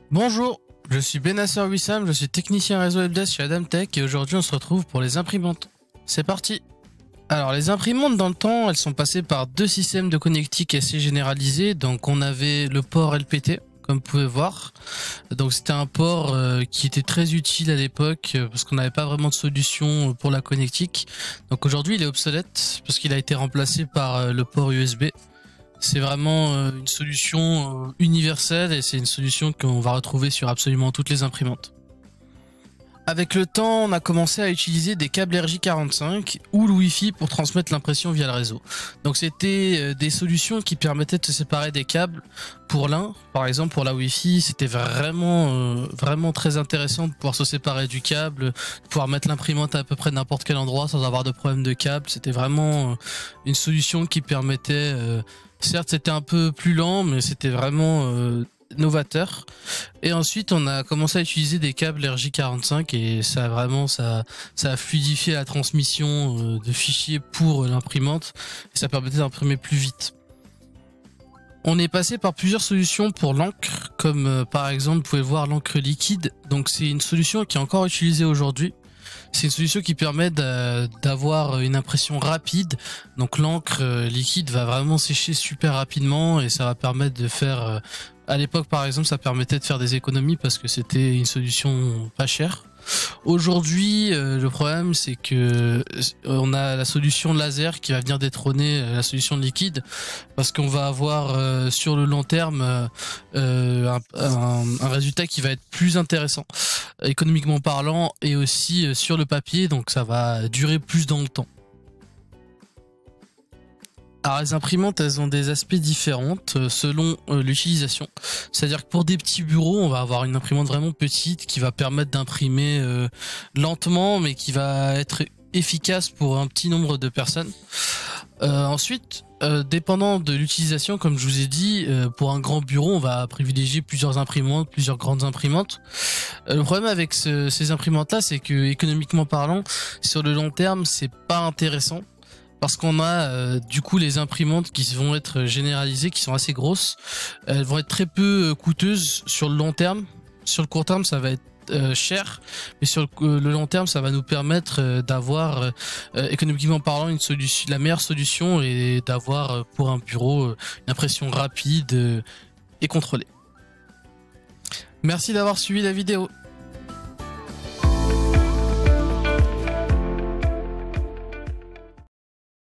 Bonjour, je suis Benasser Wissam, je suis technicien réseau helpdesk chez Adamtech et aujourd'hui on se retrouve pour les imprimantes. C'est parti. Alors les imprimantes dans le temps, elles sont passées par deux systèmes de connectique assez généralisés. Donc on avait le port LPT, comme vous pouvez voir. Donc c'était un port qui était très utile à l'époque parce qu'on n'avait pas vraiment de solution pour la connectique. Donc aujourd'hui il est obsolète parce qu'il a été remplacé par le port USB. C'est vraiment une solution universelle et c'est une solution qu'on va retrouver sur absolument toutes les imprimantes. Avec le temps, on a commencé à utiliser des câbles RJ45 ou le Wi-Fi pour transmettre l'impression via le réseau. Donc c'était des solutions qui permettaient de se séparer des câbles. Pour l'un, par exemple pour la Wi-Fi, c'était vraiment très intéressant de pouvoir se séparer du câble, de pouvoir mettre l'imprimante à peu près n'importe quel endroit sans avoir de problème de câble. C'était vraiment une solution qui permettait... certes, c'était un peu plus lent, mais c'était vraiment novateur. Et ensuite, on a commencé à utiliser des câbles RJ45 et ça a fluidifié la transmission de fichiers pour l'imprimante et ça permettait d'imprimer plus vite. On est passé par plusieurs solutions pour l'encre, comme par exemple, vous pouvez voir l'encre liquide. Donc c'est une solution qui est encore utilisée aujourd'hui. C'est une solution qui permet d'avoir une impression rapide. Donc l'encre liquide va vraiment sécher super rapidement et ça va permettre de faire... à l'époque par exemple ça permettait de faire des économies parce que c'était une solution pas chère. Aujourd'hui le problème c'est que on a la solution laser qui va venir détrôner la solution liquide parce qu'on va avoir sur le long terme un résultat qui va être plus intéressant économiquement parlant et aussi sur le papier, donc ça va durer plus dans le temps. Alors les imprimantes, elles ont des aspects différents selon l'utilisation. C'est-à-dire que pour des petits bureaux, on va avoir une imprimante vraiment petite qui va permettre d'imprimer lentement, mais qui va être efficace pour un petit nombre de personnes. Ensuite, dépendant de l'utilisation, comme je vous ai dit, pour un grand bureau, on va privilégier plusieurs imprimantes, plusieurs grandes imprimantes. Le problème avec ces imprimantes-là, c'est que économiquement parlant, sur le long terme, c'est pas intéressant. Parce qu'on a du coup les imprimantes qui vont être généralisées, qui sont assez grosses. Elles vont être très peu coûteuses sur le long terme. Sur le court terme, ça va être cher. Mais sur le long terme, ça va nous permettre d'avoir, économiquement parlant, la meilleure solution et d'avoir pour un bureau une impression rapide et contrôlée. Merci d'avoir suivi la vidéo.